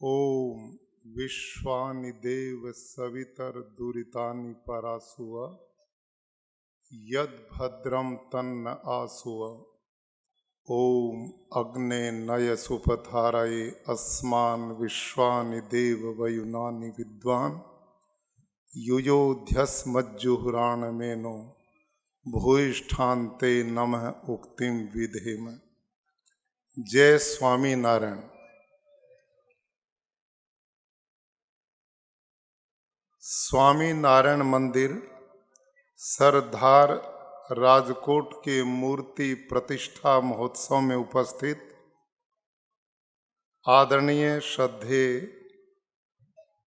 ओम विश्वानि देव सवितर्दुरितानि परासुव यद भद्रम तन्न आसुव। ओम अग्ने नय सुपथारये अस्मान् विश्वानि देव वयुनानि विद्वान् युयोध्यस्मज्जुहुराणमेनो भूयिष्ठान्ते नमः उक्तिम विधेम। जय स्वामी नारायण। स्वामी नारायण मंदिर सरदार राजकोट के मूर्ति प्रतिष्ठा महोत्सव में उपस्थित आदरणीय श्रद्धेय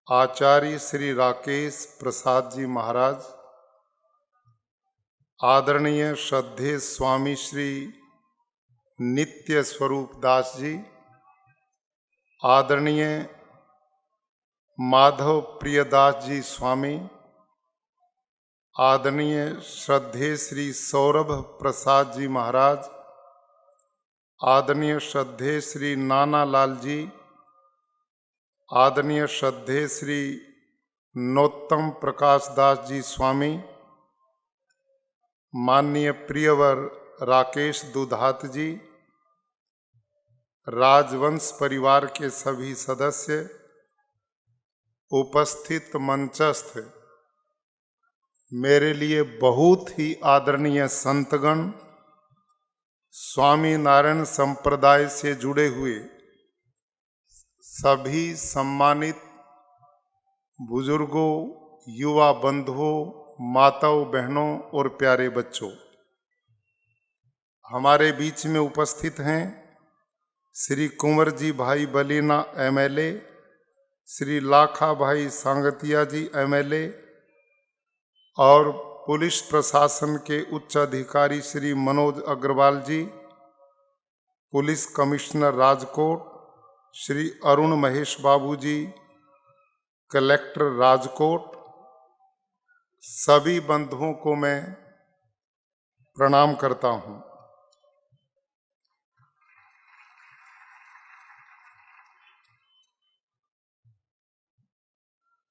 आचार्य श्री राकेश प्रसाद जी महाराज, आदरणीय श्रद्धेय स्वामी श्री नित्य स्वरूप दास जी, आदरणीय माधव प्रियदास जी स्वामी, आदरणीय श्रद्धेय श्री सौरभ प्रसाद जी महाराज, आदरणीय श्रद्धेय श्री नाना लाल जी, आदरणीय श्रद्धेय श्री नोत्तम प्रकाश दास जी स्वामी, माननीय प्रियवर राकेश दुधात जी, राजवंश परिवार के सभी सदस्य, उपस्थित मंचस्थ मेरे लिए बहुत ही आदरणीय संतगण, स्वामी नारायण संप्रदाय से जुड़े हुए सभी सम्मानित बुजुर्गों, युवा बंधुओं, माताओं, बहनों और प्यारे बच्चों, हमारे बीच में उपस्थित हैं श्री कुंवर जी भाई बलीना MLA, श्री लाखा भाई सांगतिया जी MLA और पुलिस प्रशासन के उच्च अधिकारी श्री मनोज अग्रवाल जी, पुलिस कमिश्नर राजकोट श्री अरुण महेश बाबू जी, कलेक्टर राजकोट, सभी बंधुओं को मैं प्रणाम करता हूं।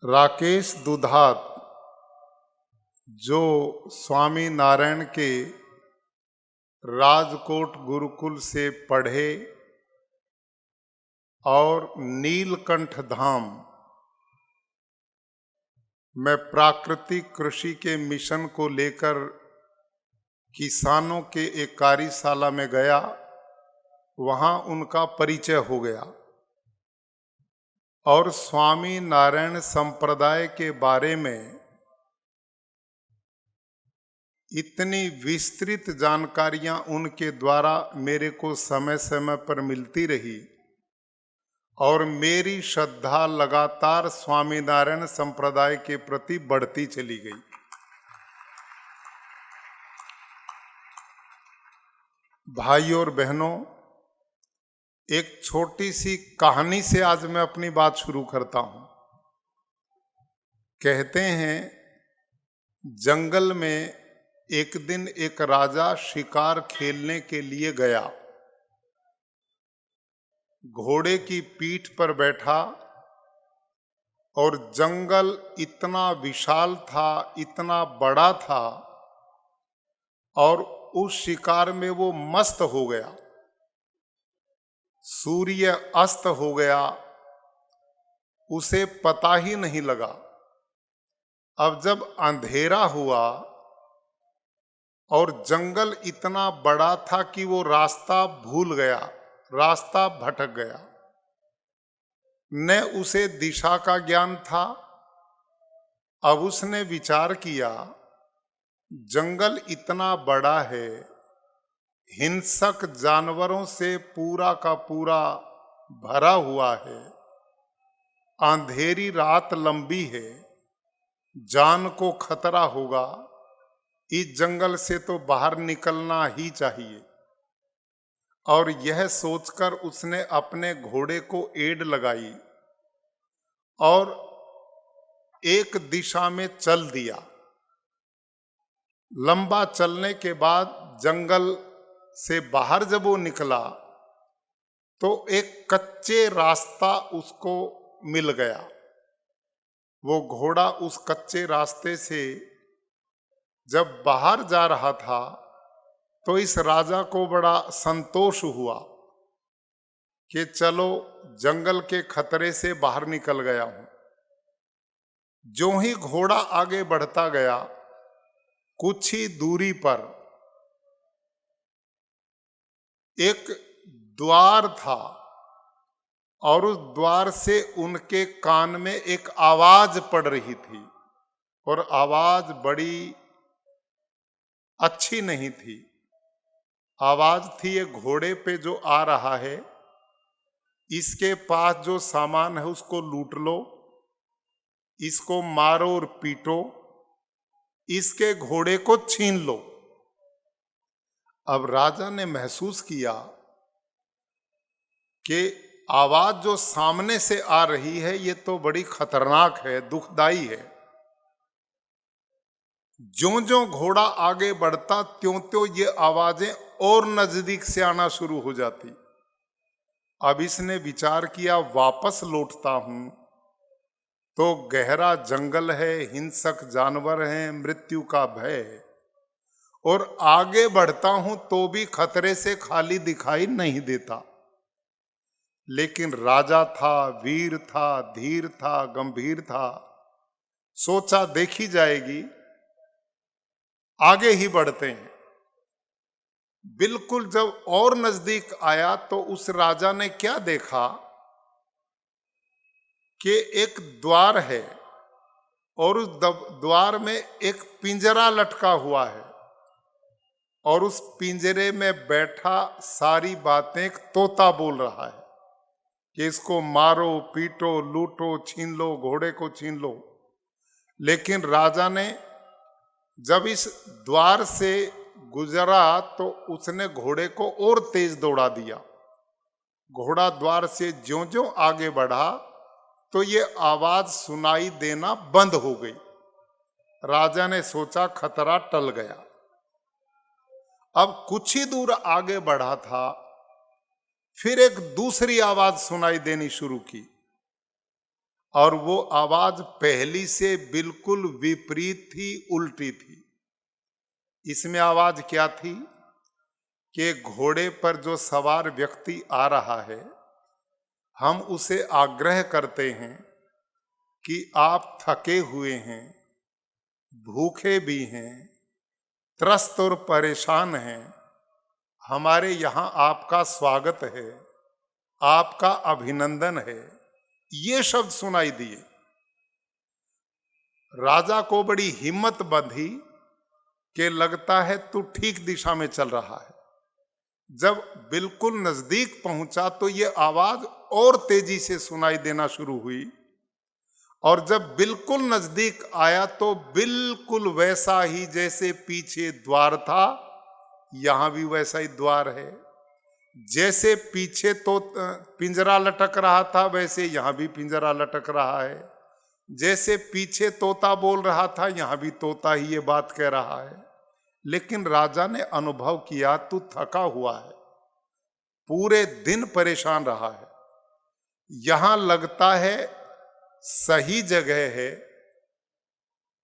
राकेश दुधात जो स्वामी नारायण के राजकोट गुरुकुल से पढ़े और नीलकंठ धाम में प्राकृतिक कृषि के मिशन को लेकर किसानों के एक कार्यशाला में गया, वहाँ उनका परिचय हो गया और स्वामी नारायण संप्रदाय के बारे में इतनी विस्तृत जानकारियां उनके द्वारा मेरे को समय समय पर मिलती रही और मेरी श्रद्धा लगातार स्वामी नारायण संप्रदाय के प्रति बढ़ती चली गई। भाइयों और बहनों, एक छोटी सी कहानी से आज मैं अपनी बात शुरू करता हूं। कहते हैं जंगल में एक दिन एक राजा शिकार खेलने के लिए गया। घोड़े की पीठ पर बैठा और जंगल इतना विशाल था, इतना बड़ा था और उस शिकार में वो मस्त हो गया। सूर्य अस्त हो गया, उसे पता ही नहीं लगा। अब जब अंधेरा हुआ और जंगल इतना बड़ा था कि वो रास्ता भूल गया, रास्ता भटक गया। न उसे दिशा का ज्ञान था। अब उसने विचार किया, जंगल इतना बड़ा है, हिंसक जानवरों से पूरा का पूरा भरा हुआ है, अंधेरी रात लंबी है, जान को खतरा होगा, इस जंगल से तो बाहर निकलना ही चाहिए। और यह सोचकर उसने अपने घोड़े को एड़ लगाई और एक दिशा में चल दिया। लंबा चलने के बाद जंगल से बाहर जब वो निकला तो एक कच्चे रास्ता उसको मिल गया। वो घोड़ा उस कच्चे रास्ते से जब बाहर जा रहा था तो इस राजा को बड़ा संतोष हुआ कि चलो जंगल के खतरे से बाहर निकल गया हूं। जो ही घोड़ा आगे बढ़ता गया, कुछ ही दूरी पर एक द्वार था और उस द्वार से उनके कान में एक आवाज पड़ रही थी और आवाज बड़ी अच्छी नहीं थी। आवाज थी, ये घोड़े पे जो आ रहा है इसके पास जो सामान है उसको लूट लो, इसको मारो और पीटो, इसके घोड़े को छीन लो। अब राजा ने महसूस किया कि आवाज जो सामने से आ रही है ये तो बड़ी खतरनाक है, दुखदाई है। ज्यों ज्यों घोड़ा आगे बढ़ता त्यों त्यों ये आवाजें और नजदीक से आना शुरू हो जाती। अब इसने विचार किया, वापस लौटता हूं तो गहरा जंगल है, हिंसक जानवर हैं, मृत्यु का भय है, और आगे बढ़ता हूं तो भी खतरे से खाली दिखाई नहीं देता। लेकिन राजा था, वीर था, धीर था, गंभीर था। सोचा देखी जाएगी, आगे ही बढ़ते हैं। बिल्कुल जब और नजदीक आया तो उस राजा ने क्या देखा कि एक द्वार है और उस द्वार में एक पिंजरा लटका हुआ है और उस पिंजरे में बैठा सारी बातें एक तोता बोल रहा है कि इसको मारो, पीटो, लूटो, छीन लो, घोड़े को छीन लो। लेकिन राजा ने जब इस द्वार से गुजरा तो उसने घोड़े को और तेज दौड़ा दिया। घोड़ा द्वार से ज्यों ज्यों आगे बढ़ा तो ये आवाज सुनाई देना बंद हो गई। राजा ने सोचा खतरा टल गया। अब कुछ ही दूर आगे बढ़ा था, फिर एक दूसरी आवाज सुनाई देनी शुरू की और वो आवाज पहली से बिल्कुल विपरीत थी, उल्टी थी। इसमें आवाज क्या थी कि घोड़े पर जो सवार व्यक्ति आ रहा है, हम उसे आग्रह करते हैं कि आप थके हुए हैं, भूखे भी हैं, त्रस्त और परेशान हैं, हमारे यहाँ आपका स्वागत है, आपका अभिनंदन है। ये शब्द सुनाई दिए। राजा को बड़ी हिम्मत बंधी कि लगता है तू ठीक दिशा में चल रहा है। जब बिल्कुल नजदीक पहुंचा तो ये आवाज और तेजी से सुनाई देना शुरू हुई और जब बिल्कुल नजदीक आया तो बिल्कुल वैसा ही जैसे पीछे द्वार था, यहां भी वैसा ही द्वार है। जैसे पीछे तो पिंजरा लटक रहा था वैसे यहां भी पिंजरा लटक रहा है। जैसे पीछे तोता बोल रहा था यहां भी तोता ही ये बात कह रहा है। लेकिन राजा ने अनुभव किया तू थका हुआ है, पूरे दिन परेशान रहा है, यहां लगता है सही जगह है।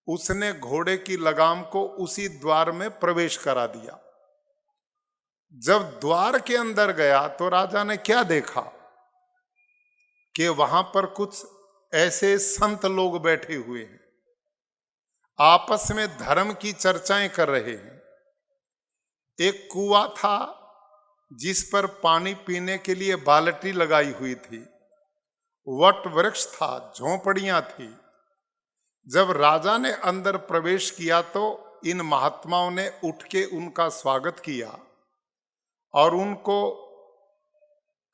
उसने घोड़े की लगाम को उसी द्वार में प्रवेश करा दिया। जब द्वार के अंदर गया तो राजा ने क्या देखा कि वहां पर कुछ ऐसे संत लोग बैठे हुए हैं, आपस में धर्म की चर्चाएं कर रहे हैं। एक कुआं था जिस पर पानी पीने के लिए बाल्टी लगाई हुई थी, वट वृक्ष था, झोंपड़ियां थी। जब राजा ने अंदर प्रवेश किया तो इन महात्माओं ने उठ के उनका स्वागत किया और उनको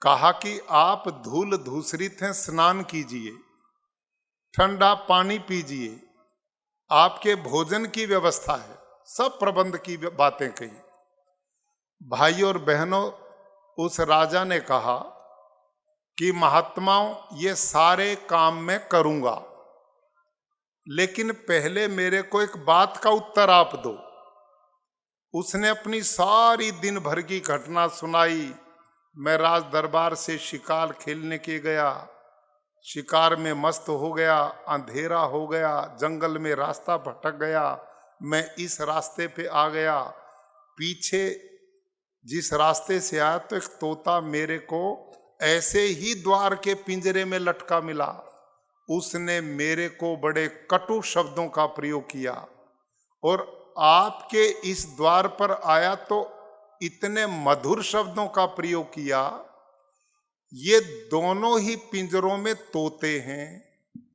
कहा कि आप धूल धूसरित हैं, स्नान कीजिए, ठंडा पानी पीजिए, आपके भोजन की व्यवस्था है, सब प्रबंध की बातें कही। भाई और बहनों, उस राजा ने कहा कि महात्माओं ये सारे काम मैं करूंगा, लेकिन पहले मेरे को एक बात का उत्तर आप दो। उसने अपनी सारी दिन भर की घटना सुनाई, मैं राज दरबार से शिकार खेलने के गया, शिकार में मस्त हो गया, अंधेरा हो गया, जंगल में रास्ता भटक गया, मैं इस रास्ते पे आ गया। पीछे जिस रास्ते से आया तो एक तोता मेरे को ऐसे ही द्वार के पिंजरे में लटका मिला। उसने मेरे को बड़े कटु शब्दों का प्रयोग किया और आपके इस द्वार पर आया तो इतने मधुर शब्दों का प्रयोग किया। ये दोनों ही पिंजरों में तोते हैं,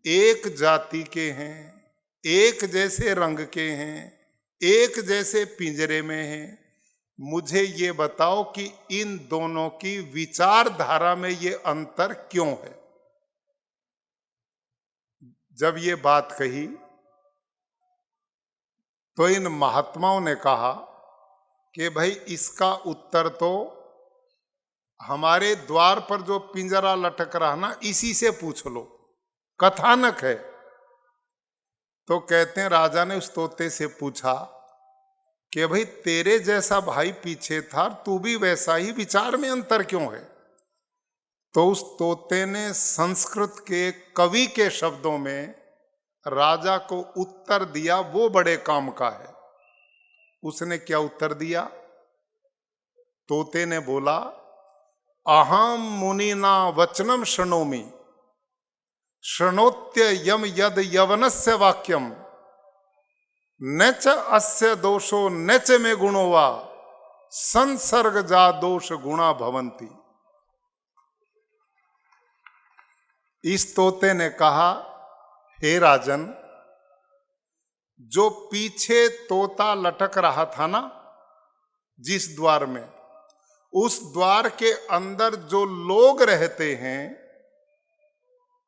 एक जाति के हैं, एक जैसे रंग के हैं, एक जैसे पिंजरे में हैं। मुझे ये बताओ कि इन दोनों की विचारधारा में ये अंतर क्यों है? जब ये बात कही तो इन महात्माओं ने कहा कि भाई इसका उत्तर तो हमारे द्वार पर जो पिंजरा लटक रहा ना, इसी से पूछ लो, कथानक है। तो कहते हैं राजा ने उस तोते से पूछा कि भाई तेरे जैसा भाई पीछे था, तू भी वैसा ही, विचार में अंतर क्यों है? तो उस तोते ने संस्कृत के कवि के शब्दों में राजा को उत्तर दिया, वो बड़े काम का है। उसने क्या उत्तर दिया? तोते ने बोला, अहम मुनिना वचनम शृणोमि, शृणोत्य यम यद यवनस्य वाक्यम, न च अस्य दोषो न च मे गुणो वा, संसर्ग जा दोष गुणा भवंती। इस तोते ने कहा, हे राजन, जो पीछे तोता लटक रहा था ना जिस द्वार में, उस द्वार के अंदर जो लोग रहते हैं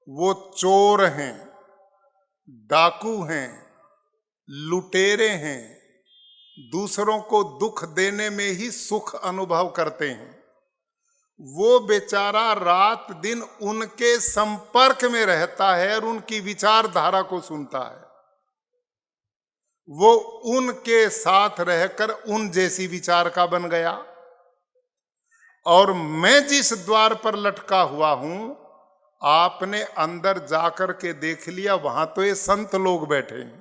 वो चोर हैं, डाकू हैं, लुटेरे हैं, दूसरों को दुख देने में ही सुख अनुभव करते हैं। वो बेचारा रात दिन उनके संपर्क में रहता है और उनकी विचारधारा को सुनता है। वो उनके साथ रहकर उन जैसी विचार का बन गया। और मैं जिस द्वार पर लटका हुआ हूं, आपने अंदर जाकर के देख लिया, वहां तो ये संत लोग बैठे हैं।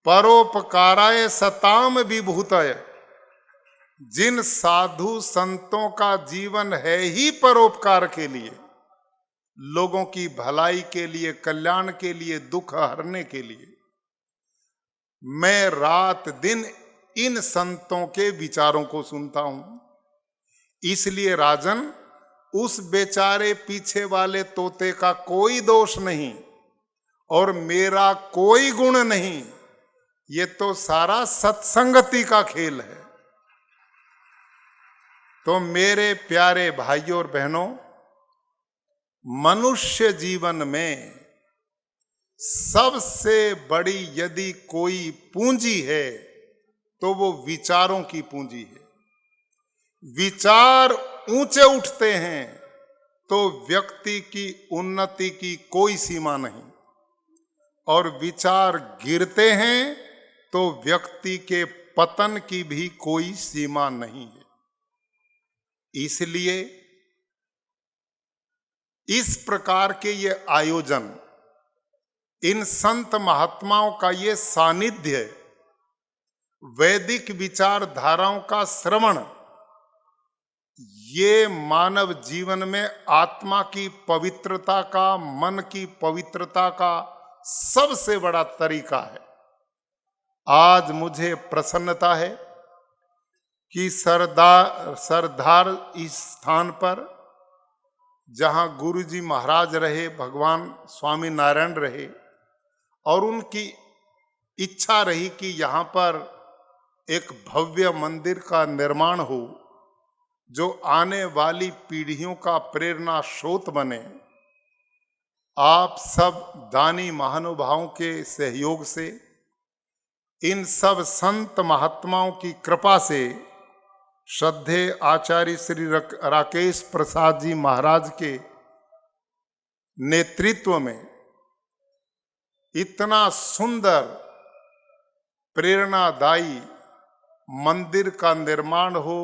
परोपकाराय सताम विभूतय, जिन साधु संतों का जीवन है ही परोपकार के लिए, लोगों की भलाई के लिए, कल्याण के लिए, दुख हरने के लिए, मैं रात दिन इन संतों के विचारों को सुनता हूं। इसलिए राजन, उस बेचारे पीछे वाले तोते का कोई दोष नहीं और मेरा कोई गुण नहीं, ये तो सारा सत्संगति का खेल है। तो मेरे प्यारे भाइयों और बहनों, मनुष्य जीवन में सबसे बड़ी यदि कोई पूंजी है तो वो विचारों की पूंजी है। विचार ऊंचे उठते हैं तो व्यक्ति की उन्नति की कोई सीमा नहीं, और विचार गिरते हैं तो व्यक्ति के पतन की भी कोई सीमा नहीं है। इसलिए इस प्रकार के ये आयोजन, इन संत महात्माओं का ये सानिध्य, वैदिक विचारधाराओं का श्रवण, ये मानव जीवन में आत्मा की पवित्रता का, मन की पवित्रता का सबसे बड़ा तरीका है। आज मुझे प्रसन्नता है कि सरदार इस स्थान पर, जहां गुरुजी महाराज रहे, भगवान स्वामी नारायण रहे, और उनकी इच्छा रही कि यहाँ पर एक भव्य मंदिर का निर्माण हो जो आने वाली पीढ़ियों का प्रेरणा स्रोत बने। आप सब दानी महानुभावों के सहयोग से, इन सब संत महात्माओं की कृपा से, श्रद्धेय आचार्य श्री राकेश प्रसाद जी महाराज के नेतृत्व में इतना सुंदर प्रेरणादायी मंदिर का निर्माण हो,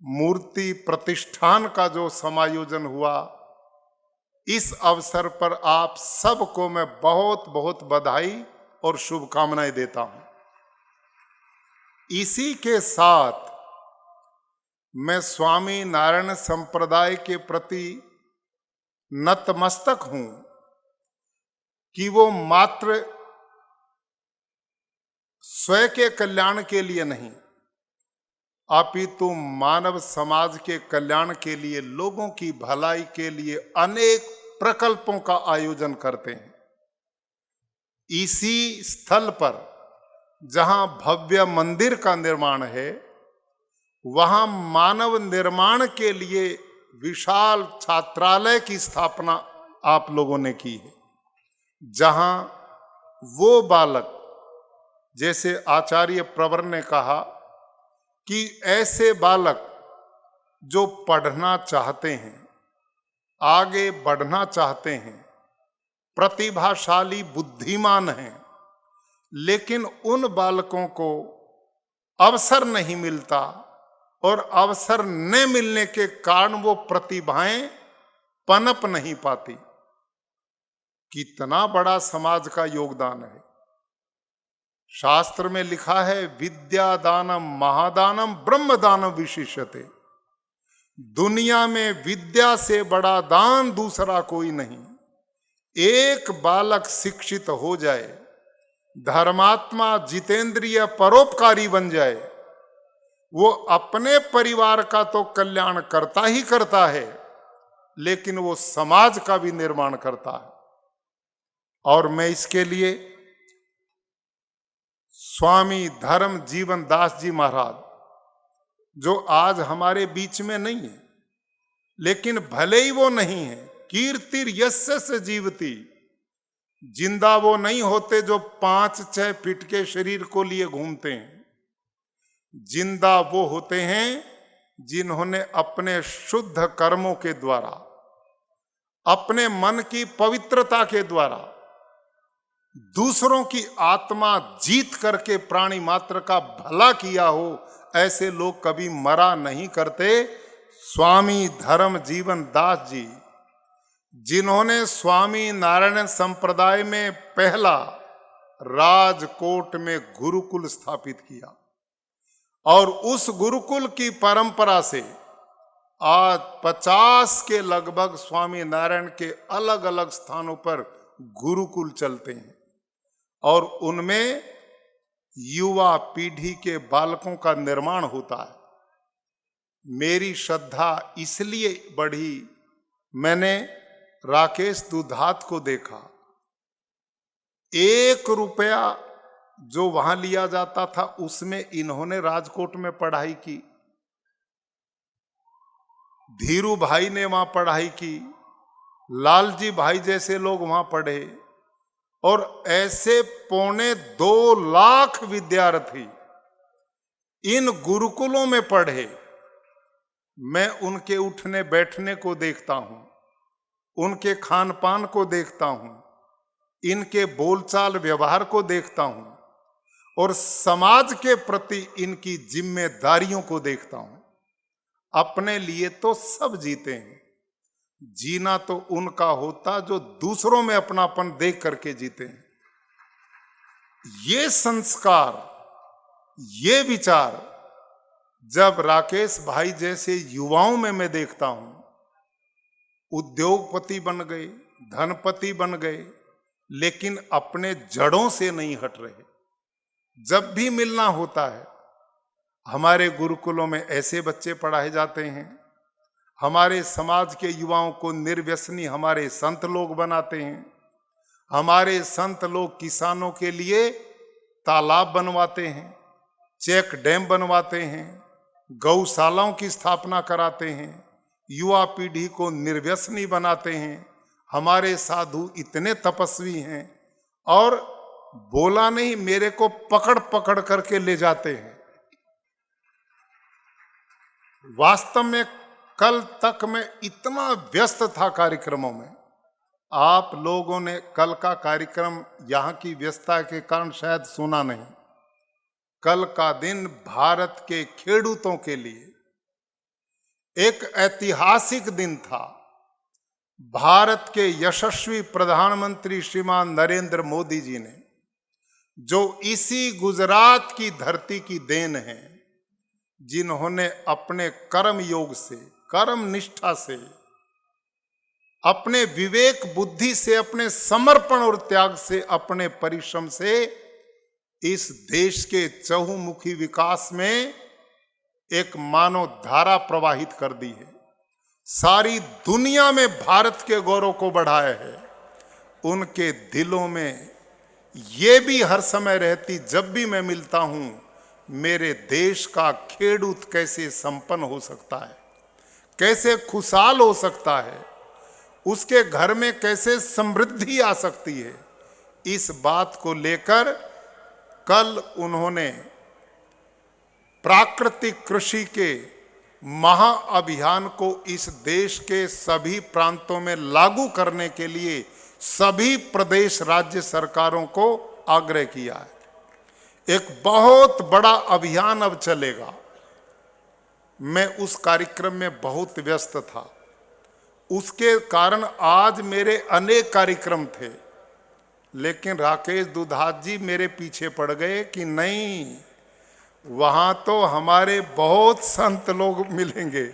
मूर्ति प्रतिष्ठान का जो समायोजन हुआ, इस अवसर पर आप सबको मैं बहुत बहुत बधाई और शुभकामनाएं देता हूं। इसी के साथ मैं स्वामी नारायण संप्रदाय के प्रति नतमस्तक हूं कि वो मात्र स्वयं के कल्याण के लिए नहीं, अपितु मानव समाज के कल्याण के लिए, लोगों की भलाई के लिए अनेक प्रकल्पों का आयोजन करते हैं। इसी स्थल पर जहां भव्य मंदिर का निर्माण है, वहां मानव निर्माण के लिए विशाल छात्रालय की स्थापना आप लोगों ने की है, जहां वो बालक, जैसे आचार्य प्रवर ने कहा कि ऐसे बालक जो पढ़ना चाहते हैं, आगे बढ़ना चाहते हैं, प्रतिभाशाली बुद्धिमान हैं, लेकिन उन बालकों को अवसर नहीं मिलता और अवसर न मिलने के कारण वो प्रतिभाएं पनप नहीं पाती। कितना बड़ा समाज का योगदान है। शास्त्र में लिखा है, विद्यादानम महादानम ब्रह्मदानम विशिष्यते। दुनिया में विद्या से बड़ा दान दूसरा कोई नहीं। एक बालक शिक्षित हो जाए, धर्मात्मा, जितेंद्रिय, परोपकारी बन जाए, वो अपने परिवार का तो कल्याण करता ही करता है, लेकिन वो समाज का भी निर्माण करता है। और मैं इसके लिए स्वामी धर्म जीवन दास जी महाराज, जो आज हमारे बीच में नहीं है, लेकिन भले ही वो नहीं है, कीर्तिर यस्य से जीवती, जिंदा वो नहीं होते जो 5-6 फीट के शरीर को लिए घूमते हैं। जिंदा वो होते हैं जिन्होंने अपने शुद्ध कर्मों के द्वारा, अपने मन की पवित्रता के द्वारा दूसरों की आत्मा जीत करके प्राणी मात्र का भला किया हो। ऐसे लोग कभी मरा नहीं करते। स्वामी धर्म जीवन दास जी, जिन्होंने स्वामी नारायण संप्रदाय में पहला राजकोट में गुरुकुल स्थापित किया, और उस गुरुकुल की परंपरा से आज 50 के लगभग स्वामी नारायण के अलग अलग स्थानों पर गुरुकुल चलते हैं, और उनमें युवा पीढ़ी के बालकों का निर्माण होता है। मेरी श्रद्धा इसलिए बढ़ी, मैंने राकेश दुधात को देखा। 1 रुपया जो वहां लिया जाता था, उसमें इन्होंने राजकोट में पढ़ाई की। धीरू भाई ने वहां पढ़ाई की, लालजी भाई जैसे लोग वहां पढ़े, और ऐसे 2.25 लाख विद्यार्थी इन गुरुकुलों में पढ़े। मैं उनके उठने बैठने को देखता हूं, उनके खान पान को देखता हूं, इनके बोलचाल व्यवहार को देखता हूं, और समाज के प्रति इनकी जिम्मेदारियों को देखता हूं। अपने लिए तो सब जीते हैं, जीना तो उनका होता जो दूसरों में अपनापन देख करके जीते हैं। ये संस्कार, ये विचार जब राकेश भाई जैसे युवाओं में मैं देखता हूं, उद्योगपति बन गए, धनपति बन गए, लेकिन अपने जड़ों से नहीं हट रहे। जब भी मिलना होता है, हमारे गुरुकुलों में ऐसे बच्चे पढ़ाए जाते हैं। हमारे समाज के युवाओं को निर्व्यसनी हमारे संत लोग बनाते हैं। हमारे संत लोग किसानों के लिए तालाब बनवाते हैं, चेक डैम बनवाते हैं, गौशालाओं की स्थापना कराते हैं, युवा पीढ़ी को निर्व्यसनी बनाते हैं। हमारे साधु इतने तपस्वी हैं, और बोला नहीं, मेरे को पकड़ पकड़ करके ले जाते हैं। वास्तव में कल तक मैं इतना व्यस्त था कार्यक्रमों में, आप लोगों ने कल का कार्यक्रम यहाँ की व्यस्तता के कारण शायद सुना नहीं। कल का दिन भारत के खेडूतों के लिए, एक ऐतिहासिक दिन था। भारत के यशस्वी प्रधानमंत्री श्रीमान नरेंद्र मोदी जी ने, जो इसी गुजरात की धरती की देन है, जिन्होंने अपने कर्म योग से, कर्म निष्ठा से, अपने विवेक बुद्धि से, अपने समर्पण और त्याग से, अपने परिश्रम से इस देश के चहुमुखी विकास में एक मानव धारा प्रवाहित कर दी है। सारी दुनिया में भारत के गौरव को बढ़ाया है। उनके दिलों में ये भी हर समय रहती, जब भी मैं मिलता हूं, मेरे देश का खेडूत कैसे संपन्न हो सकता है, कैसे खुशहाल हो सकता है, उसके घर में कैसे समृद्धि आ सकती है, इस बात को लेकर कल उन्होंने प्राकृतिक कृषि के महाअभियान को इस देश के सभी प्रांतों में लागू करने के लिए सभी प्रदेश राज्य सरकारों को आग्रह किया है। एक बहुत बड़ा अभियान अब चलेगा। मैं उस कार्यक्रम में बहुत व्यस्त था, उसके कारण आज मेरे अनेक कार्यक्रम थे, लेकिन राकेश दुधात जी मेरे पीछे पड़ गए कि नहीं, वहाँ तो हमारे बहुत संत लोग मिलेंगे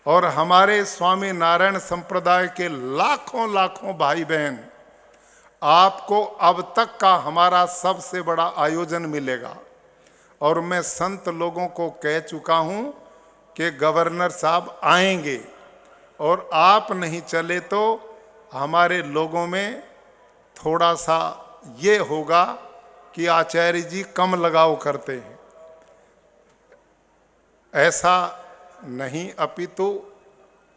और हमारे स्वामी नारायण संप्रदाय के लाखों लाखों भाई बहन, आपको अब तक का हमारा सबसे बड़ा आयोजन मिलेगा। और मैं संत लोगों को कह चुका हूँ कि गवर्नर साहब आएंगे, और आप नहीं चले तो हमारे लोगों में थोड़ा सा ये होगा कि आचार्य जी कम लगाव करते हैं। ऐसा नहीं, अपितु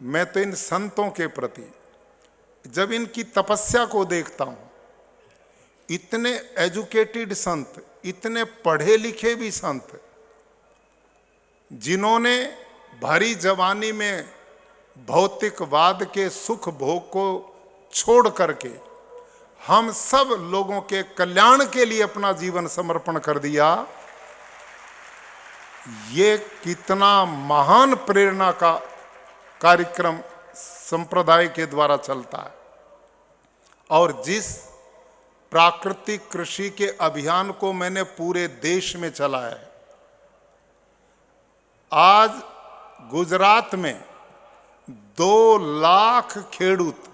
मैं तो इन संतों के प्रति, जब इनकी तपस्या को देखता हूँ, इतने एजुकेटेड संत, इतने पढ़े लिखे भी संत, जिन्होंने भरी जवानी में भौतिकवाद के सुख भोग को छोड़ करके हम सब लोगों के कल्याण के लिए अपना जीवन समर्पण कर दिया, ये कितना महान प्रेरणा का कार्यक्रम संप्रदाय के द्वारा चलता है। और जिस प्राकृतिक कृषि के अभियान को मैंने पूरे देश में चलाया है, आज गुजरात में 2 लाख खेडूत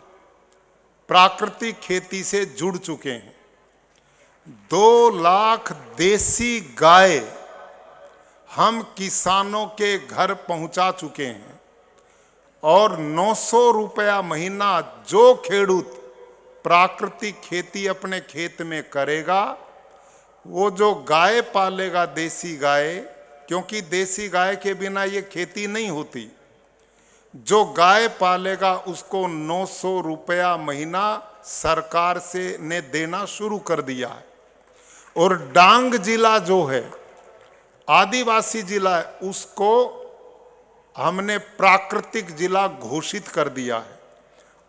प्राकृतिक खेती से जुड़ चुके हैं। 2 लाख देसी गाय हम किसानों के घर पहुंचा चुके हैं, और 900 रुपया महीना जो खेडूत प्राकृतिक खेती अपने खेत में करेगा, वो जो गाय पालेगा देसी गाय, क्योंकि देसी गाय के बिना ये खेती नहीं होती, जो गाय पालेगा उसको 900 रुपया महीना सरकार से ने देना शुरू कर दिया है। और डांग जिला जो है, आदिवासी जिला है, उसको हमने प्राकृतिक जिला घोषित कर दिया है,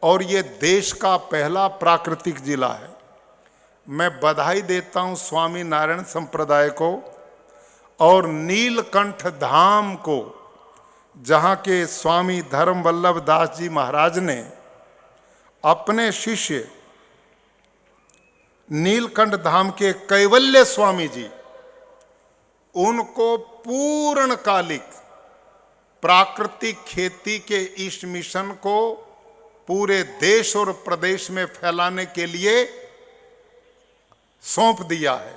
और ये देश का पहला प्राकृतिक जिला है। मैं बधाई देता हूँ स्वामी नारायण संप्रदाय को और नीलकंठ धाम को, जहाँ के स्वामी धर्म वल्लभ दास जी महाराज ने अपने शिष्य नीलकंठ धाम के कैवल्य स्वामी जी, उनको पूर्णकालिक प्राकृतिक खेती के इस मिशन को पूरे देश और प्रदेश में फैलाने के लिए सौंप दिया है।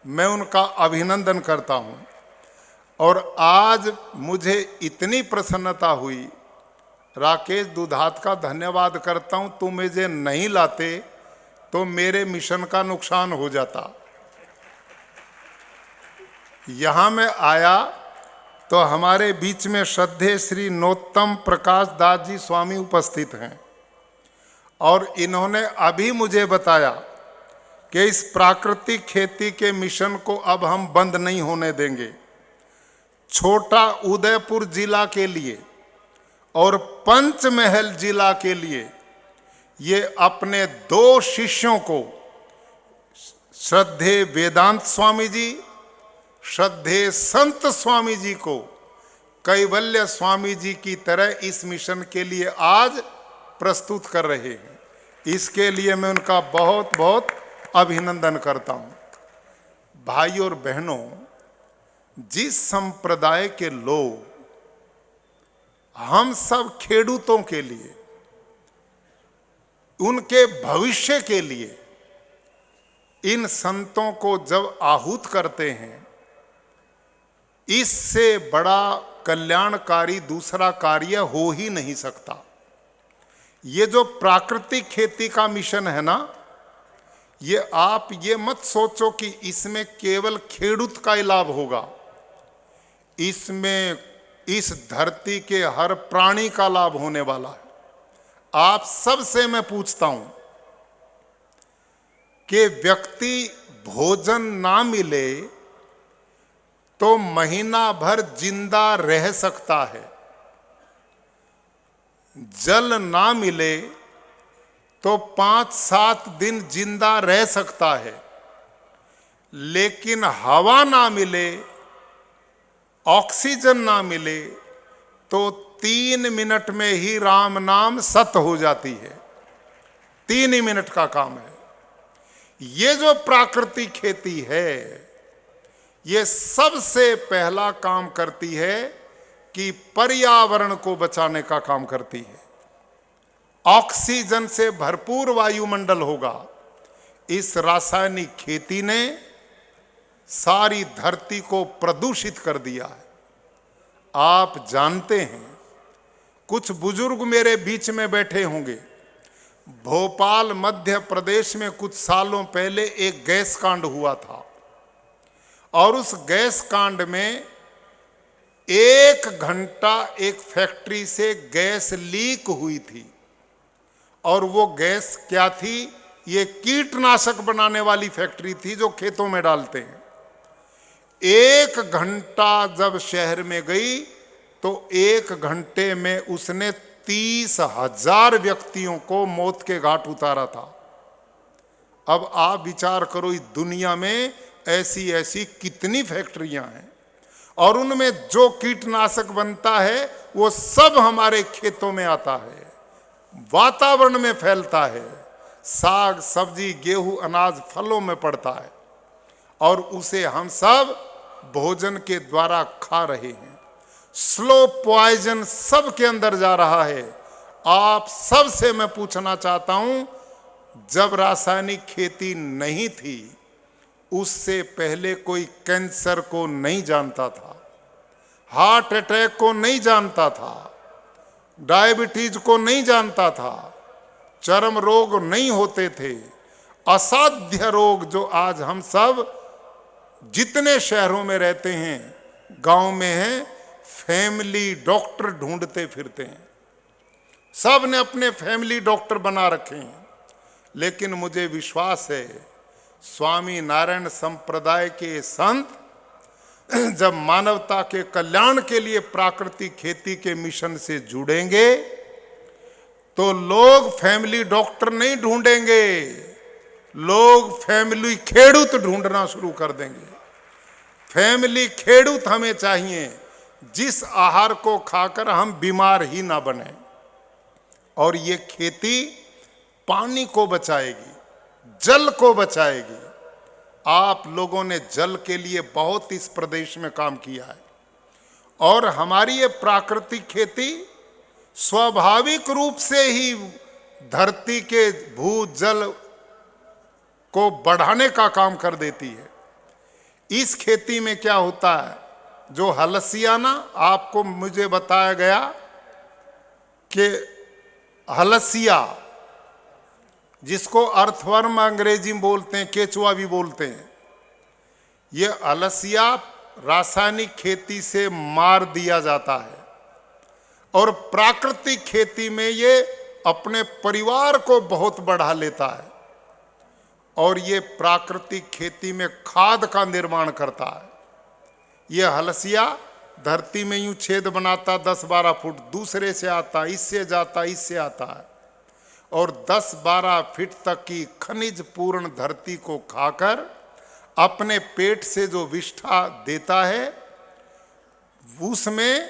मैं उनका अभिनंदन करता हूं। और आज मुझे इतनी प्रसन्नता हुई, राकेश दुधात का धन्यवाद करता हूं, तुम मुझे नहीं लाते तो मेरे मिशन का नुकसान हो जाता। यहाँ मैं आया तो हमारे बीच में श्रद्धेय श्री नरोत्तम प्रकाश दास जी स्वामी उपस्थित हैं, और इन्होंने अभी मुझे बताया कि इस प्राकृतिक खेती के मिशन को अब हम बंद नहीं होने देंगे। छोटा उदयपुर जिला के लिए और पंचमहल जिला के लिए ये अपने 2 शिष्यों को, श्रद्धेय वेदांत स्वामी जी, श्रद्धेय संत स्वामी जी को कैवल्य स्वामी जी की तरह इस मिशन के लिए आज प्रस्तुत कर रहे हैं। इसके लिए मैं उनका बहुत बहुत अभिनंदन करता हूं। भाई और बहनों, जिस संप्रदाय के लोग हम सब खेडूतों के लिए, उनके भविष्य के लिए इन संतों को जब आहूत करते हैं, इससे बड़ा कल्याणकारी दूसरा कार्य हो ही नहीं सकता। ये जो प्राकृतिक खेती का मिशन है ना, ये आप ये मत सोचो कि इसमें केवल खेडूत का ही लाभ होगा। इसमें इस धरती के हर प्राणी का लाभ होने वाला है। आप सबसे मैं पूछता हूं कि व्यक्ति भोजन ना मिले तो महीना भर जिंदा रह सकता है, जल ना मिले तो 5-7 दिन जिंदा रह सकता है, लेकिन हवा ना मिले, ऑक्सीजन ना मिले तो 3 मिनट में ही राम नाम सत हो जाती है। 3 ही मिनट का काम है। ये जो प्राकृतिक खेती है, ये सबसे पहला काम करती है कि पर्यावरण को बचाने का काम करती है। ऑक्सीजन से भरपूर वायुमंडल होगा। इस रासायनिक खेती ने सारी धरती को प्रदूषित कर दिया है। आप जानते हैं, कुछ बुजुर्ग मेरे बीच में बैठे होंगे, भोपाल मध्य प्रदेश में कुछ सालों पहले एक गैस कांड हुआ था और उस गैस कांड में 1 घंटा एक फैक्ट्री से गैस लीक हुई थी। और वो गैस क्या थी? ये कीटनाशक बनाने वाली फैक्ट्री थी जो खेतों में डालते हैं। 1 घंटा जब शहर में गई तो 1 घंटे में उसने 30,000 व्यक्तियों को मौत के घाट उतारा था। अब आप विचार करो, इस दुनिया में ऐसी ऐसी कितनी फैक्ट्रियां हैं और उनमें जो कीटनाशक बनता है वो सब हमारे खेतों में आता है, वातावरण में फैलता है, साग सब्जी गेहूं अनाज फलों में पड़ता है और उसे हम सब भोजन के द्वारा खा रहे हैं। स्लो पॉइजन सब के अंदर जा रहा है। आप सबसे मैं पूछना चाहता हूं, जब रासायनिक खेती नहीं थी, उससे पहले कोई कैंसर को नहीं जानता था, हार्ट अटैक को नहीं जानता था, डायबिटीज को नहीं जानता था, चर्म रोग नहीं होते थे। असाध्य रोग जो आज हम सब जितने शहरों में रहते हैं, गांव में हैं, फैमिली डॉक्टर ढूंढते फिरते हैं। सब ने अपने फैमिली डॉक्टर बना रखे हैं। लेकिन मुझे विश्वास है, स्वामी नारायण संप्रदाय के संत जब मानवता के कल्याण के लिए प्राकृतिक खेती के मिशन से जुड़ेंगे तो लोग फैमिली डॉक्टर नहीं ढूंढेंगे, लोग फैमिली खेडूत ढूंढना शुरू कर देंगे। फैमिली खेडूत हमें चाहिए, जिस आहार को खाकर हम बीमार ही ना बने। और ये खेती पानी को बचाएगी, जल को बचाएगी। आप लोगों ने जल के लिए बहुत इस प्रदेश में काम किया है और हमारी ये प्राकृतिक खेती स्वाभाविक रूप से ही धरती के भूजल को बढ़ाने का काम कर देती है। इस खेती में क्या होता है, जो हलसिया ना, आपको मुझे बताया गया कि हलसिया, जिसको अर्थवर्म अंग्रेजी में बोलते हैं, केचुआ भी बोलते हैं, ये हलसिया रासायनिक खेती से मार दिया जाता है और प्राकृतिक खेती में ये अपने परिवार को बहुत बढ़ा लेता है और ये प्राकृतिक खेती में खाद का निर्माण करता है। ये हलसिया धरती में यूं छेद बनाता 10-12 फुट, दूसरे से आता, इससे जाता, इससे आता है और 10-12 फीट तक की खनिज पूर्ण धरती को खाकर अपने पेट से जो विष्ठा देता है, उसमें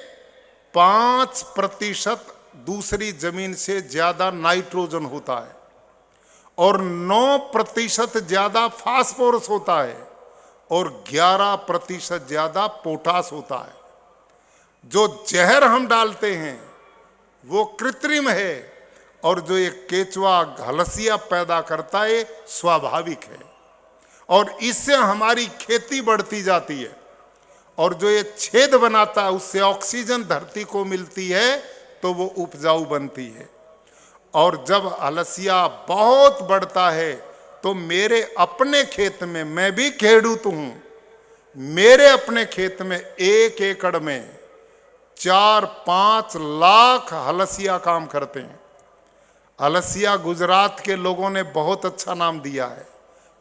5% दूसरी जमीन से ज्यादा नाइट्रोजन होता है और 9% ज्यादा फास्फोरस होता है और 11% ज्यादा पोटास होता है। जो जहर हम डालते हैं वो कृत्रिम है और जो ये केचुआ हलसिया पैदा करता है स्वाभाविक है और इससे हमारी खेती बढ़ती जाती है और जो ये छेद बनाता है उससे ऑक्सीजन धरती को मिलती है तो वो उपजाऊ बनती है। और जब हलसिया बहुत बढ़ता है तो मेरे अपने खेत में, मैं भी खेडूत हूं, मेरे अपने खेत में 1 एकड़ में 4-5 लाख हलसिया काम करते हैं। हलसिया गुजरात के लोगों ने बहुत अच्छा नाम दिया है,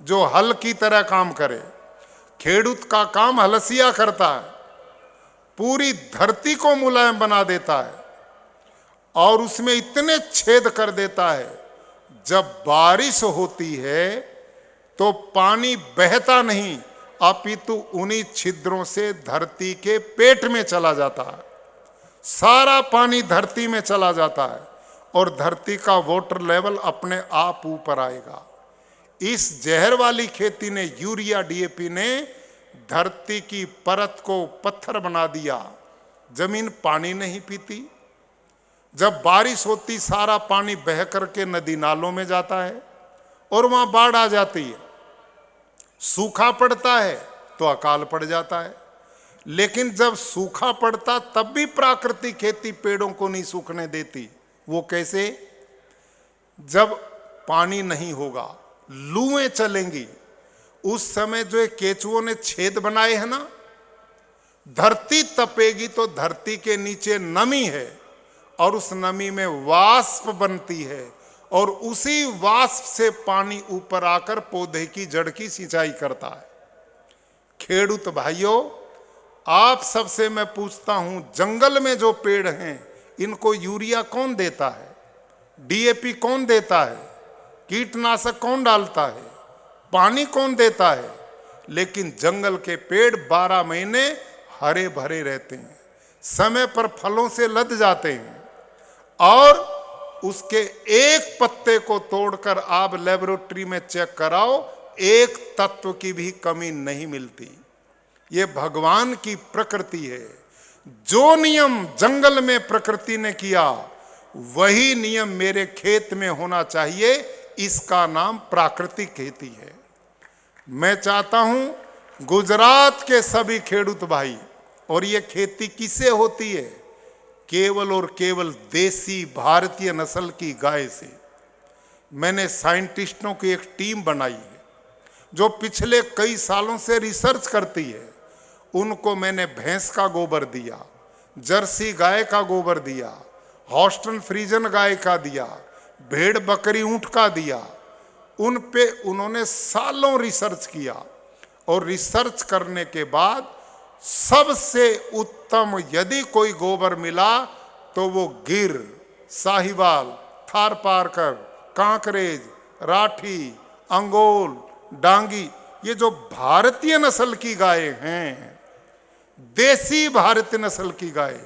जो हल की तरह काम करे। खेडूत का काम हलसिया करता है, पूरी धरती को मुलायम बना देता है और उसमें इतने छेद कर देता है, जब बारिश होती है तो पानी बहता नहीं अपितु उन्हीं छिद्रों से धरती के पेट में चला जाता है। सारा पानी धरती में चला जाता है और धरती का वाटर लेवल अपने आप ऊपर आएगा। इस जहर वाली खेती ने, यूरिया डीएपी ने धरती की परत को पत्थर बना दिया। जमीन पानी नहीं पीती। जब बारिश होती सारा पानी बह करके नदी नालों में जाता है और वहां बाढ़ आ जाती है। सूखा पड़ता है तो अकाल पड़ जाता है। लेकिन जब सूखा पड़ता तब भी प्राकृतिक खेती पेड़ों को नहीं सूखने देती। वो कैसे? जब पानी नहीं होगा, लूएं चलेंगी, उस समय जो केचुओं ने छेद बनाए हैं ना, धरती तपेगी तो धरती के नीचे नमी है और उस नमी में वाष्प बनती है और उसी वाष्प से पानी ऊपर आकर पौधे की जड़ की सिंचाई करता है। खेडूत भाइयों, आप सबसे मैं पूछता हूं, जंगल में जो पेड़ हैं इनको यूरिया कौन देता है? डीएपी कौन देता है? कीटनाशक कौन डालता है? पानी कौन देता है? लेकिन जंगल के पेड़ 12 महीने हरे भरे रहते हैं, समय पर फलों से लद जाते हैं और उसके एक पत्ते को तोड़कर आप लेबोरेटरी में चेक कराओ, एक तत्व की भी कमी नहीं मिलती। ये भगवान की प्रकृति है। जो नियम जंगल में प्रकृति ने किया वही नियम मेरे खेत में होना चाहिए। इसका नाम प्राकृतिक खेती है। मैं चाहता हूं गुजरात के सभी खेडूत भाई, और ये खेती किससे होती है? केवल और केवल देसी भारतीय नस्ल की गाय से। मैंने साइंटिस्टों की एक टीम बनाई है जो पिछले कई सालों से रिसर्च करती है। उनको मैंने भैंस का गोबर दिया, जर्सी गाय का गोबर दिया, हॉस्टन फ्रीजन गाय का दिया, भेड़ बकरी ऊंट का दिया। उन पे उन्होंने सालों रिसर्च किया और रिसर्च करने के बाद सबसे उत्तम यदि कोई गोबर मिला तो वो गिर, साहिवाल, थारपारकर, कांकरेज, राठी, अंगोल, डांगी, ये जो भारतीय नस्ल की गाय हैं, देसी भारतीय नस्ल की गाय,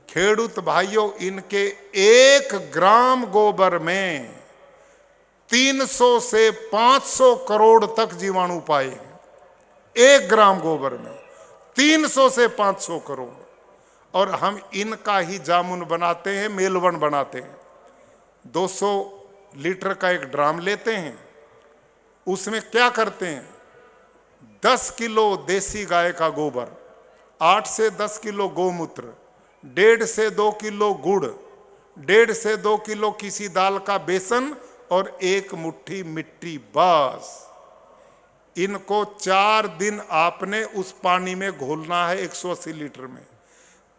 खेडूत भाइयों, इनके 1 ग्राम गोबर में 300 से 500 करोड़ तक जीवाणु पाए हैं। 1 ग्राम गोबर में 300 से 500 करोड़। और हम इनका ही जामुन बनाते हैं, मेलवन बनाते हैं। 200 लीटर का एक ड्राम लेते हैं, उसमें क्या करते हैं? 10 किलो देसी गाय का गोबर, 8 से 10 किलो गोमूत्र, 1.5 से 2 किलो गुड़, 1.5 से 2 किलो किसी दाल का बेसन और 1 मुट्ठी मिट्टी, बस। इनको 4 दिन आपने उस पानी में घोलना है 180 लीटर में।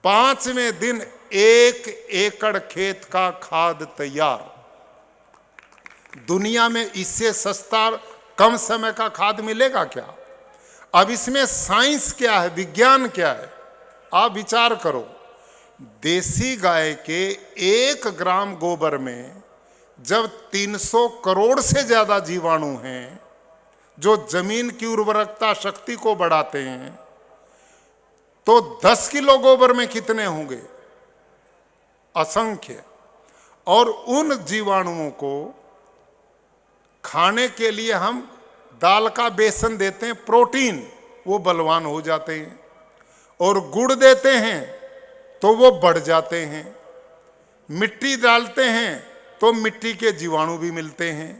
5वें दिन 1 एकड़ खेत का खाद तैयार। दुनिया में इससे सस्ता कम समय का खाद मिलेगा क्या? अब इसमें साइंस क्या है, विज्ञान क्या है, आप विचार करो। देसी गाय के 1 ग्राम गोबर में जब 300 करोड़ से ज्यादा जीवाणु हैं जो जमीन की उर्वरकता शक्ति को बढ़ाते हैं, तो 10 किलो गोबर में कितने होंगे? असंख्य। और उन जीवाणुओं को खाने के लिए हम दाल का बेसन देते हैं, प्रोटीन, वो बलवान हो जाते हैं। और गुड़ देते हैं तो वो बढ़ जाते हैं। मिट्टी डालते हैं तो मिट्टी के जीवाणु भी मिलते हैं।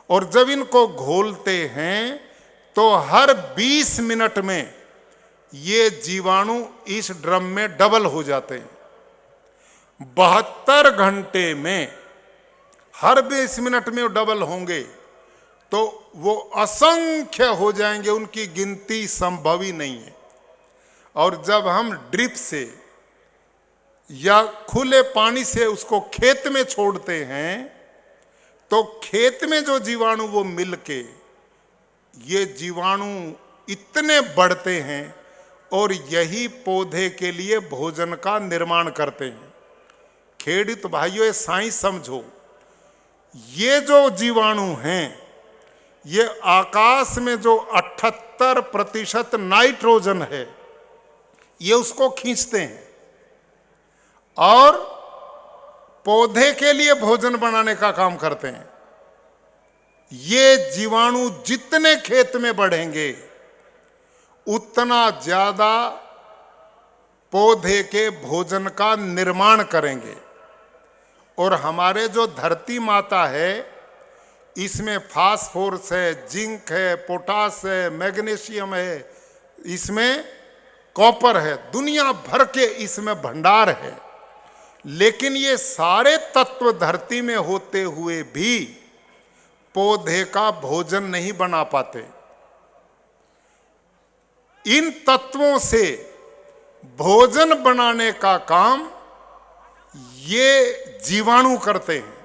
और जब इनको घोलते हैं तो हर 20 मिनट में ये जीवाणु इस ड्रम में डबल हो जाते हैं। 72 घंटे में हर 20 मिनट में डबल होंगे तो वो असंख्य हो जाएंगे, उनकी गिनती संभव ही नहीं है। और जब हम ड्रिप से या खुले पानी से उसको खेत में छोड़ते हैं तो खेत में जो जीवाणु वो मिलके ये जीवाणु इतने बढ़ते हैं और यही पौधे के लिए भोजन का निर्माण करते हैं। खेड़ित भाइयों, ये साइंस समझो। ये जो जीवाणु हैं ये आकाश में जो 78% नाइट्रोजन है ये उसको खींचते हैं और पौधे के लिए भोजन बनाने का काम करते हैं। ये जीवाणु जितने खेत में बढ़ेंगे उतना ज्यादा पौधे के भोजन का निर्माण करेंगे। और हमारे जो धरती माता है इसमें फास्फोरस है, जिंक है, पोटास है, मैग्नीशियम है, इसमें कॉपर है, दुनिया भर के इसमें भंडार है। लेकिन ये सारे तत्व धरती में होते हुए भी पौधे का भोजन नहीं बना पाते। इन तत्वों से भोजन बनाने का काम ये जीवाणु करते हैं।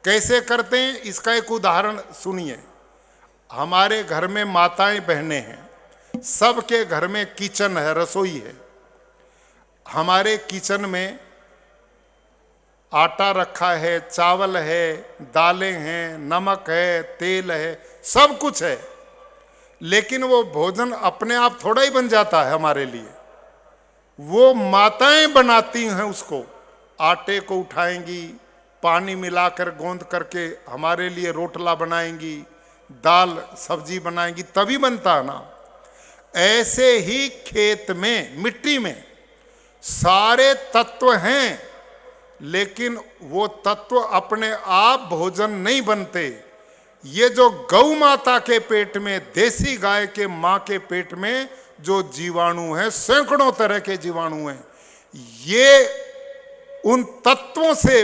कैसे करते हैं इसका एक उदाहरण सुनिए। हमारे घर में माताएं बहनें हैं, सबके घर में किचन है, रसोई है। हमारे किचन में आटा रखा है, चावल है, दालें हैं, नमक है, तेल है, सब कुछ है। लेकिन वो भोजन अपने आप थोड़ा ही बन जाता है हमारे लिए, वो माताएं बनाती हैं उसको। आटे को उठाएंगी, पानी मिलाकर गोंद करके हमारे लिए रोटला बनाएंगी, दाल सब्जी बनाएंगी, तभी बनता है ना। ऐसे ही खेत में, मिट्टी में सारे तत्व हैं, लेकिन वो तत्व अपने आप भोजन नहीं बनते। ये जो गौ माता के पेट में, देसी गाय के माँ के पेट में जो जीवाणु हैं, सैकड़ों तरह के जीवाणु हैं, ये उन तत्वों से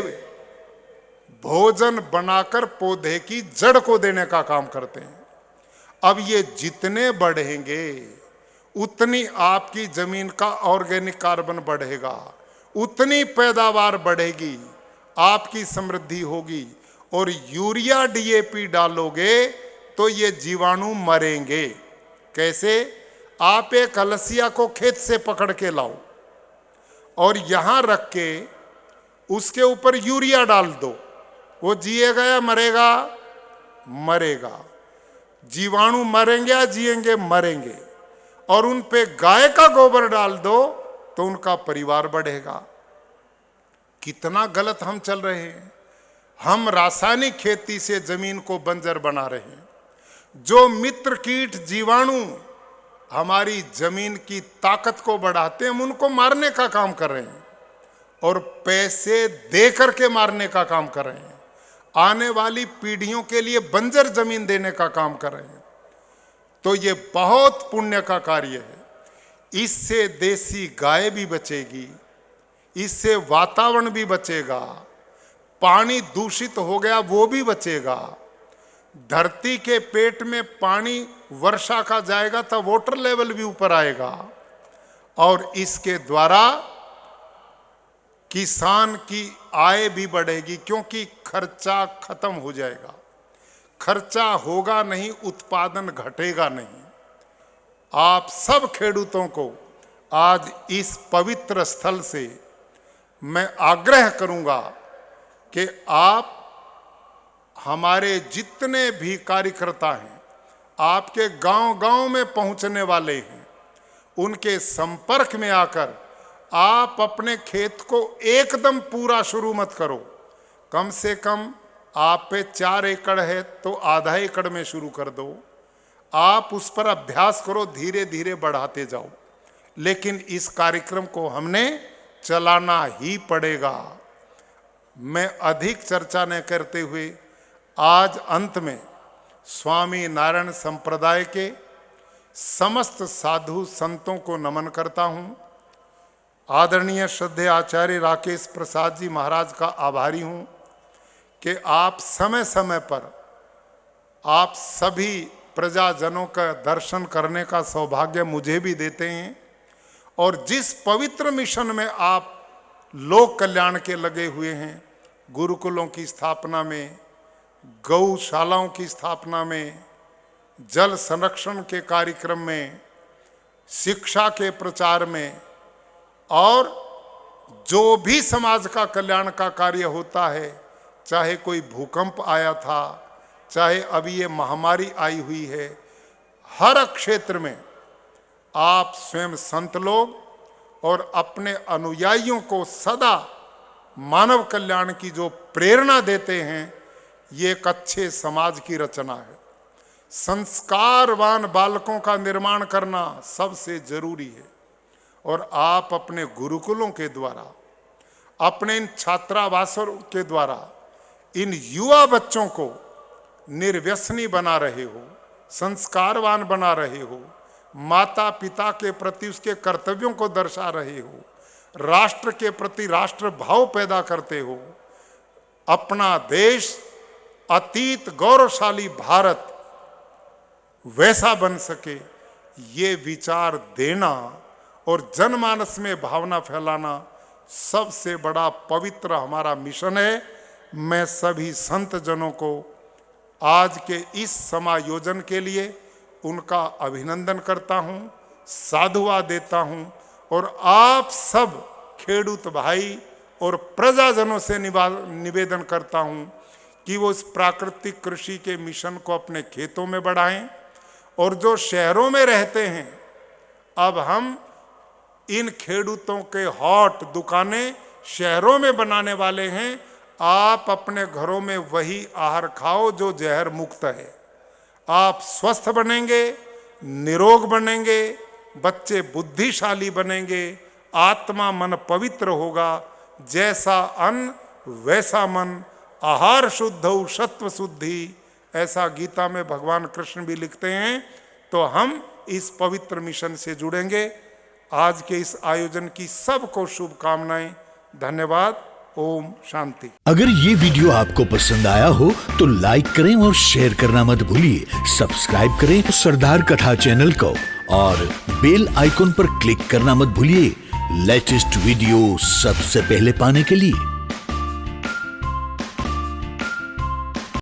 भोजन बनाकर पौधे की जड़ को देने का काम करते हैं। अब ये जितने बढ़ेंगे उतनी आपकी जमीन का ऑर्गेनिक कार्बन बढ़ेगा, उतनी पैदावार बढ़ेगी, आपकी समृद्धि होगी। और यूरिया डीएपी डालोगे तो ये जीवाणु मरेंगे। कैसे? आप एक कलसिया को खेत से पकड़ के लाओ और यहां रख के उसके ऊपर यूरिया डाल दो, वो जिएगा या मरेगा? मरेगा। जीवाणु मरेंगे या जिएंगे? मरेंगे। और उन पे गाय का गोबर डाल दो तो उनका परिवार बढ़ेगा। कितना गलत हम चल रहे हैं। हम रासायनिक खेती से जमीन को बंजर बना रहे हैं। जो मित्र कीट जीवाणु हमारी जमीन की ताकत को बढ़ाते हैं, हम उनको मारने का काम कर रहे हैं और पैसे दे करके मारने का काम कर रहे हैं। आने वाली पीढ़ियों के लिए बंजर जमीन देने का काम कर रहे हैं। तो ये बहुत पुण्य का कार्य है। इससे देसी गाय भी बचेगी, इससे वातावरण भी बचेगा, पानी दूषित हो गया वो भी बचेगा। धरती के पेट में पानी वर्षा का जाएगा तब वाटर लेवल भी ऊपर आएगा और इसके द्वारा किसान की आय भी बढ़ेगी, क्योंकि खर्चा खत्म हो जाएगा। खर्चा होगा नहीं, उत्पादन घटेगा नहीं। आप सब खेडूतों को आज इस पवित्र स्थल से मैं आग्रह करूंगा कि आप, हमारे जितने भी कार्यकर्ता हैं, आपके गांव-गांव में पहुंचने वाले हैं, उनके संपर्क में आकर आप अपने खेत को एकदम पूरा शुरू मत करो, कम से कम आप पे 4 एकड़ है तो आधा एकड़ में शुरू कर दो। आप उस पर अभ्यास करो, धीरे धीरे बढ़ाते जाओ, लेकिन इस कार्यक्रम को हमने चलाना ही पड़ेगा। मैं अधिक चर्चा न करते हुए आज अंत में स्वामी नारायण संप्रदाय के समस्त साधु संतों को नमन करता हूँ। आदरणीय श्रद्धेय आचार्य राकेश प्रसाद जी महाराज का आभारी हूँ कि आप समय समय पर आप सभी प्रजाजनों का दर्शन करने का सौभाग्य मुझे भी देते हैं, और जिस पवित्र मिशन में आप लोक कल्याण के लगे हुए हैं, गुरुकुलों की स्थापना में, गौशालाओं की स्थापना में, जल संरक्षण के कार्यक्रम में, शिक्षा के प्रचार में, और जो भी समाज का कल्याण का कार्य होता है, चाहे कोई भूकंप आया था, चाहे अभी ये महामारी आई हुई है, हर क्षेत्र में आप स्वयं संत लोग और अपने अनुयायियों को सदा मानव कल्याण की जो प्रेरणा देते हैं, ये एक अच्छे समाज की रचना है। संस्कारवान बालकों का निर्माण करना सबसे जरूरी है, और आप अपने गुरुकुलों के द्वारा, अपने इन छात्रावासों के द्वारा इन युवा बच्चों को निर्व्यसनी बना रहे हो, संस्कारवान बना रहे हो, माता पिता के प्रति उसके कर्तव्यों को दर्शा रहे हो, राष्ट्र के प्रति राष्ट्र भाव पैदा करते हो। अपना देश अतीत गौरवशाली भारत वैसा बन सके, ये विचार देना और जनमानस में भावना फैलाना सबसे बड़ा पवित्र हमारा मिशन है। मैं सभी संत जनों को आज के इस समायोजन के लिए उनका अभिनंदन करता हूँ, साधुवाद देता हूँ, और आप सब खेडूत भाई और प्रजाजनों से निवेदन करता हूँ कि वो इस प्राकृतिक कृषि के मिशन को अपने खेतों में बढ़ाएं, और जो शहरों में रहते हैं, अब हम इन खेडूतों के हॉट दुकानें शहरों में बनाने वाले हैं। आप अपने घरों में वही आहार खाओ जो जहर मुक्त है। आप स्वस्थ बनेंगे, निरोग बनेंगे, बच्चे बुद्धिशाली बनेंगे, आत्मा मन पवित्र होगा। जैसा अन्न वैसा मन, आहार शुद्ध सत्व शुद्धि, ऐसा गीता में भगवान कृष्ण भी लिखते हैं। तो हम इस पवित्र मिशन से जुड़ेंगे। आज के इस आयोजन की सबको शुभकामनाएं। धन्यवाद। ओम शांति। अगर ये वीडियो आपको पसंद आया हो तो लाइक करें और शेयर करना मत भूलिए। सब्सक्राइब करें सरदार कथा चैनल को और बेल आइकॉन पर क्लिक करना मत भूलिए लेटेस्ट वीडियो सबसे पहले पाने के लिए।